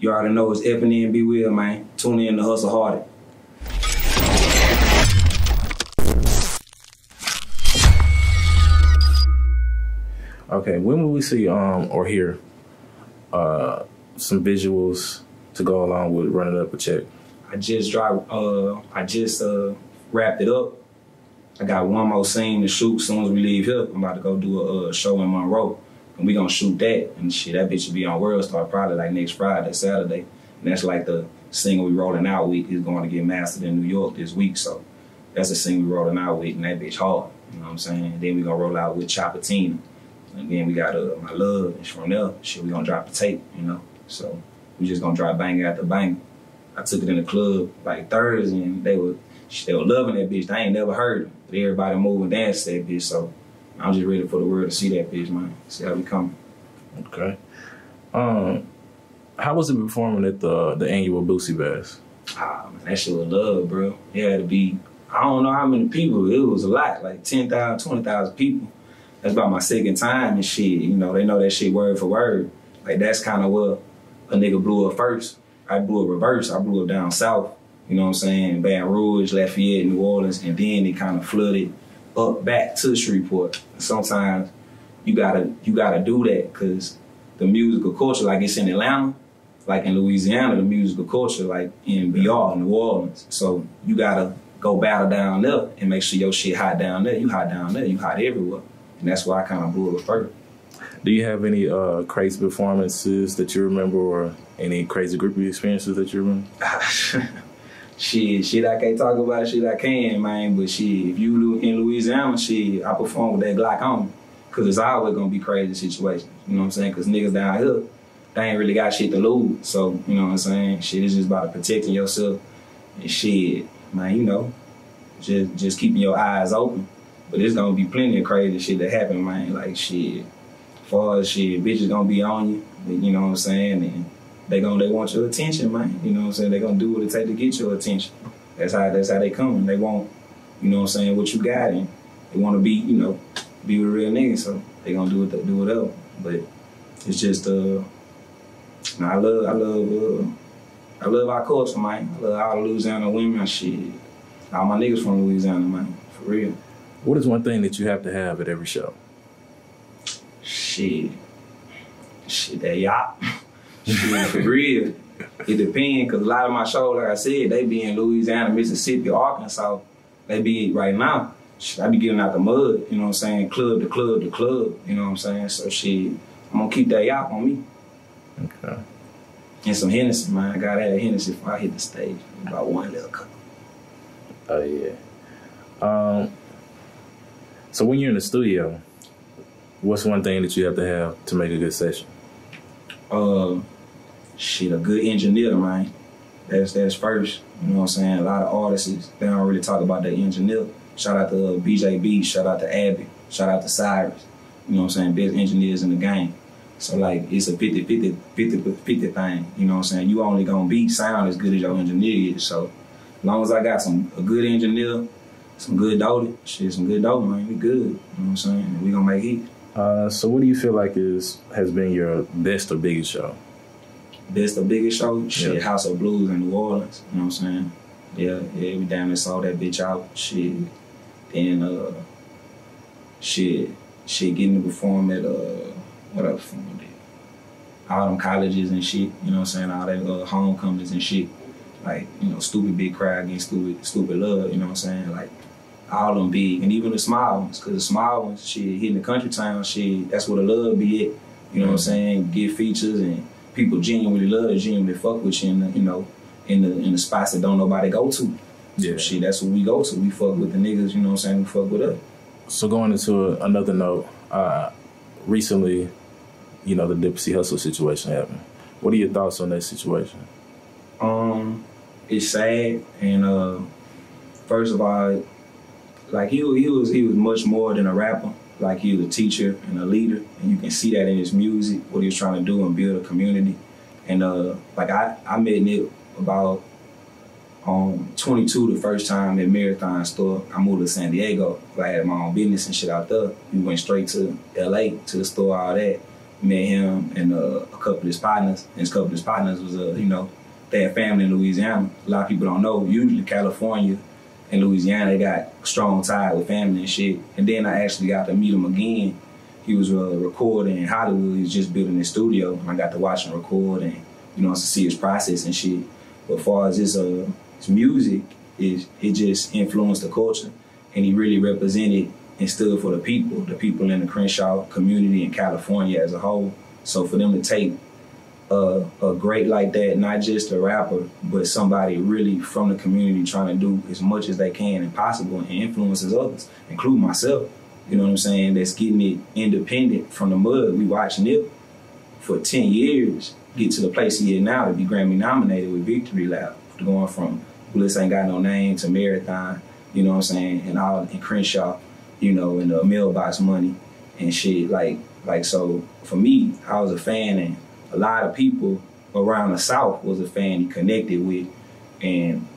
You already know it's FNNBwill, man. Tune in to HustleHearted. Okay, when will we see or hear some visuals to go along with running up a check? I just wrapped it up. I got one more scene to shoot as soon as we leave here. I'm about to go do a show in Monroe. And we gonna shoot that, and shit, that bitch will be on World Star probably like next Friday, Saturday. And that's like the single we rolling out with. Is going to get mastered in New York this week, so that's the single we rolling out with, and that bitch hard. You know what I'm saying? And then we gonna roll out with Choppatina. And then we got My Love, and from there, shit, we gonna drop the tape, you know? So we just gonna drop banger after banger. I took it in the club like Thursday, and they were loving that bitch. They ain't never heard it, but everybody moving dance to that bitch, so I'm just ready for the world to see that bitch, man. See how we coming. Okay. How was it performing at the annual Boosie Bash? Ah, man, that shit was love, bro. It had to be, I don't know how many people. It was a lot, like 10,000, 20,000 people. That's about my second time and shit. You know, they know that shit word for word. Like, that's kind of what a nigga blew up first. I blew up reverse. I blew up down south. You know what I'm saying? Baton Rouge, Lafayette, New Orleans, and then it kind of flooded up back to Shreveport. Sometimes you gotta do that because the musical culture, like it's in Atlanta, like in Louisiana, the musical culture, like in BR, New Orleans. So you gotta go battle down there and make sure your shit hot down there. You hot down there, you hot everywhere. And that's why I kind of blew it first. Do you have any crazy performances that you remember, or any crazy groupie experiences that you remember? Shit, I can't talk about shit I can, man. But shit, if you in Louisiana, shit, I perform with that Glock on me. Cause it's always gonna be crazy situations. You know what I'm saying? Cause niggas down here, they ain't really got shit to lose. So, you know what I'm saying? Shit is just about protecting yourself. And shit, man, you know, just keeping your eyes open. But there's gonna be plenty of crazy shit that happen, man. Like shit, as far as shit, bitches gonna be on you. You know what I'm saying? And they want your attention, man. You know what I'm saying? They gonna do what it take to get your attention. That's how they come. They want, you know what I'm saying, what you got, and they want to be, you know, be with real niggas. So they gonna do whatever. But it's just I love our culture, man. I love all the Louisiana women and shit. All my niggas from Louisiana, man, for real. What is one thing that you have to have at every show? Shit, that yacht. Shit, for real. It depends, because a lot of my shows, like I said, they be in Louisiana, Mississippi, Arkansas. They be right now. Shit, I be getting out the mud, you know what I'm saying? Club to club to club, you know what I'm saying? So shit, I'm gonna keep that yacht on me. Okay. And some Hennessy, man. I gotta have Hennessy before I hit the stage. About one little cup. Oh, yeah. So when you're in the studio, what's one thing that you have to make a good session? Shit, a good engineer, man. That's first. You know what I'm saying? A lot of artists, they don't really talk about their engineer. Shout out to BJ Beatz, shout out to Abby, shout out to Cyrus. You know what I'm saying? Best engineers in the game. So like, it's a 50-50 thing. You know what I'm saying? You only gonna sound as good as your engineer is. So as long as I got a good engineer, some good doty, man, we good. You know what I'm saying? And we gonna make hits. So what do you feel like has been your best or biggest show? Best or biggest show? Shit, Yeah. House of Blues in New Orleans. You know what I'm saying? Yeah, we down there saw that bitch out. Shit. Then getting to perform at what I performed at? All them colleges and shit. You know what I'm saying? All that homecomings and shit. Like, you know, stupid big crowd getting stupid love. You know what I'm saying? Like, all them big, and even the small ones, because the small ones, shit, hitting the country town, shit, that's where the love be at. You know what I'm saying? Get features, and people genuinely love it, genuinely fuck with you, in the spots that don't nobody go to. Yeah. So shit, that's what we go to. We fuck with the niggas, you know what I'm saying, who fuck with us. So going into another note, recently, you know, the Nipsey Hussle situation happened. What are your thoughts on that situation? It's sad, and first of all, like he was much more than a rapper. Like, he was a teacher and a leader, and you can see that in his music, what he was trying to do and build a community. And like I met Nip about 22 the first time at Marathon store. I moved to San Diego. I had my own business and shit out there. We went straight to LA to the store, all that. met him and a couple of his partners. And his couple of his partners was, you know, they had family in Louisiana. A lot of people don't know. Usually California and Louisiana, they got strong tie with family and shit. And then I actually got to meet him again. He was recording in Hollywood. He was just building his studio. And I got to watch him record and, you know, to see his process and shit. But as far as his music, it just influenced the culture. And he really represented and stood for the people in the Crenshaw community in California as a whole. So for them to take a great like that, not just a rapper, but somebody really from the community trying to do as much as they can and possible and influences others, including myself, you know what I'm saying, that's getting it independent from the mud. We watched Nip for 10 years get to the place he is now to be Grammy nominated with Victory Lap, going from Bliss Ain't Got No Name to Marathon, you know what I'm saying, and all in Crenshaw, you know, and the mailbox money and shit. Like so for me, I was a fan, and a lot of people around the South was a fan he connected with. And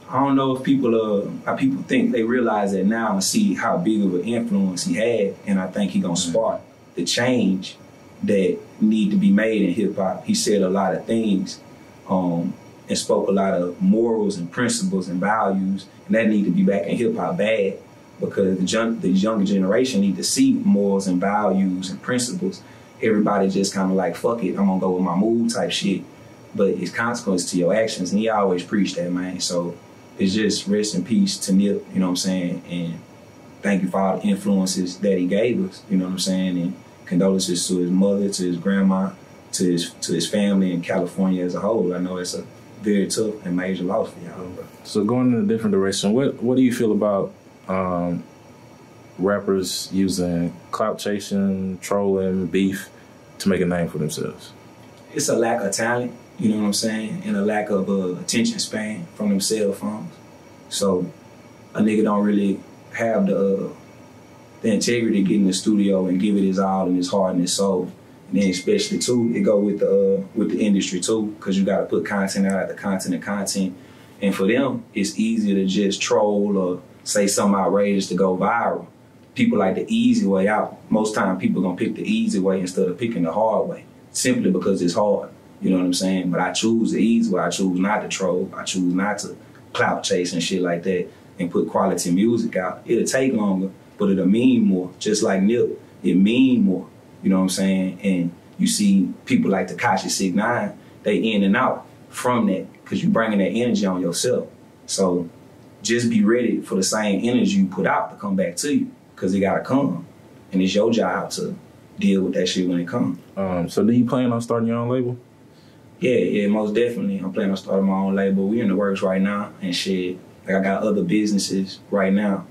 I don't know if how people think they realize that now and see how big of an influence he had, and I think he gonna spark the change that need to be made in hip hop. He said a lot of things and spoke a lot of morals and principles and values, and that need to be back in hip hop bad, because the younger generation need to see morals and values and principles. Everybody just kind of like, fuck it, I'm gonna go with my mood type shit, but it's consequence to your actions, and he always preached that, man. So it's just rest in peace to Nip, you know what I'm saying, and thank you for all the influences that he gave us, you know what I'm saying, and condolences to his mother, to his grandma, to his family in California as a whole. I know it's a very tough and major loss for y'all, bro. So going in a different direction, what do you feel about rappers using clout chasing, trolling, beef to make a name for themselves? It's a lack of talent, you know what I'm saying, and a lack of attention span from them cell phones. So a nigga don't really have the integrity to get in the studio and give it his all and his heart and his soul. And then especially too, it go with the industry too, because you got to put content out after content. And for them, it's easier to just troll or say something outrageous to go viral. People like the easy way out. Most time people gonna pick the easy way instead of picking the hard way, simply because it's hard. You know what I'm saying? But I choose the easy way. I choose not to troll. I choose not to clout chase and shit like that and put quality music out. It'll take longer, but it'll mean more. Just like Nip, it mean more. You know what I'm saying? And you see people like Tekashi 6ix9ine, they in and out from that because you bringing that energy on yourself. So just be ready for the same energy you put out to come back to you, because it gotta come. And it's your job to deal with that shit when it comes. So do you plan on starting your own label? Yeah, most definitely. I'm planning on starting my own label. We in the works right now and shit. Like I got other businesses right now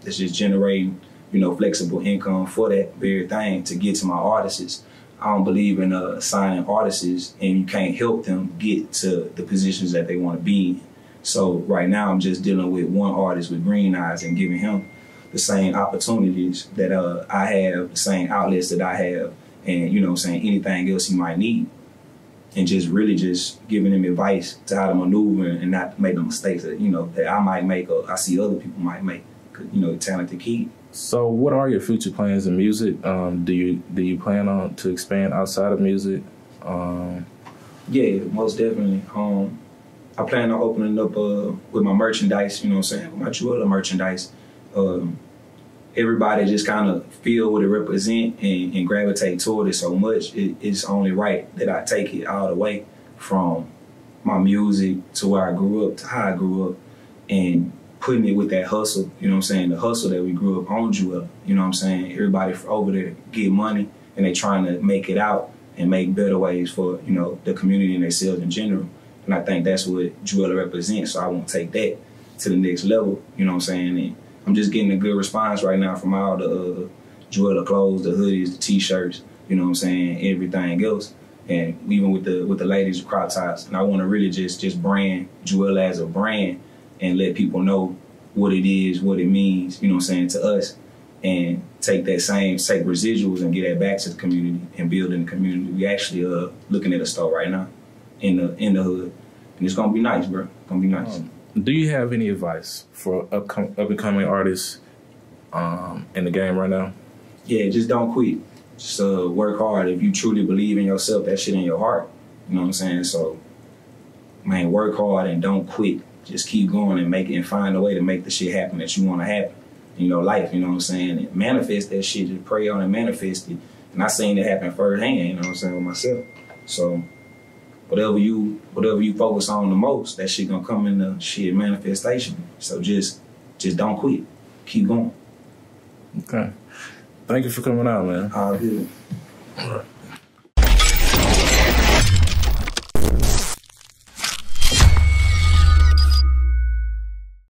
that's just generating, you know, flexible income for that very thing to get to my artists. I don't believe in signing artists and you can't help them get to the positions that they want to be in. So right now I'm just dealing with one artist with Green Eyes and giving him the same opportunities that I have, the same outlets that I have, and, you know what I'm saying, anything else he might need. And just really just giving him advice to how to maneuver and not make the mistakes that, you know, that I might make or I see other people might make. 'Cause, you know, talented kid. So what are your future plans in music? Do you plan on to expand outside of music? Yeah, most definitely. I plan on opening up with my merchandise, you know what I'm saying, with my Bwill merchandise. Everybody just kind of feel what it represent and gravitate toward it so much. It's only right that I take it all the way from my music to where I grew up, to how I grew up, and putting it with that hustle, you know what I'm saying, the hustle that we grew up on Bwill, you know what I'm saying. Everybody over there get money and they trying to make it out and make better ways for, you know, the community and themselves in general. And I think that's what Bwill represents, so I want to take that to the next level, you know what I'm saying. And I'm just getting a good response right now from all the Bwill clothes, the hoodies, the t-shirts, you know what I'm saying, everything else. And even with the ladies, the crop tops. And I want to really just brand Bwill as a brand and let people know what it is, what it means, you know what I'm saying, to us. And take that take residuals and get that back to the community and build in the community. We actually looking at a store right now in the hood. And it's gonna be nice, bro. It's gonna be nice. Do you have any advice for up and coming artists in the game right now? Yeah, just don't quit. Just work hard. If you truly believe in yourself, that shit in your heart. You know what I'm saying? So, man, work hard and don't quit. Just keep going and make it and find a way to make the shit happen that you want to happen in your life. You know what I'm saying? And manifest that shit. Just pray on and manifest it. And I seen it happen firsthand. You know what I'm saying, with myself. So, whatever you focus on the most, that shit gonna come in the shit manifestation. So just don't quit. Keep going. Okay. Thank you for coming out, man. All good. All right.